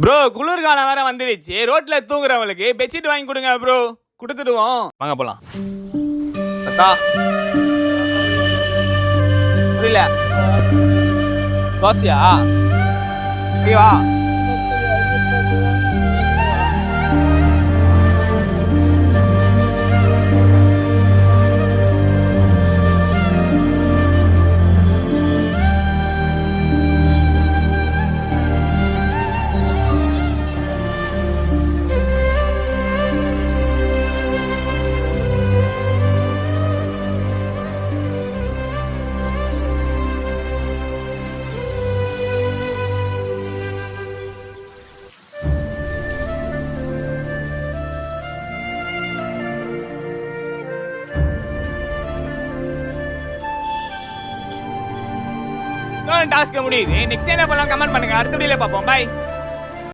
Bro குளிர்காலம் வேற வந்துடுச்சு. ரோட்ல தூங்குறவங்களுக்கு பெட்ஷீட் வாங்கி கொடுங்க ப்ரோ. கொடுத்துடுவோம். வாங்க போலாம். அத்தா புரியல. தோசையா? வா. டாஸ்க் முடியுது. நெக்ஸ்ட் என்ன பண்ணலாம் கமெண்ட் பண்ணுங்க. அடுத்த வீடியோல பார்ப்போம். பை.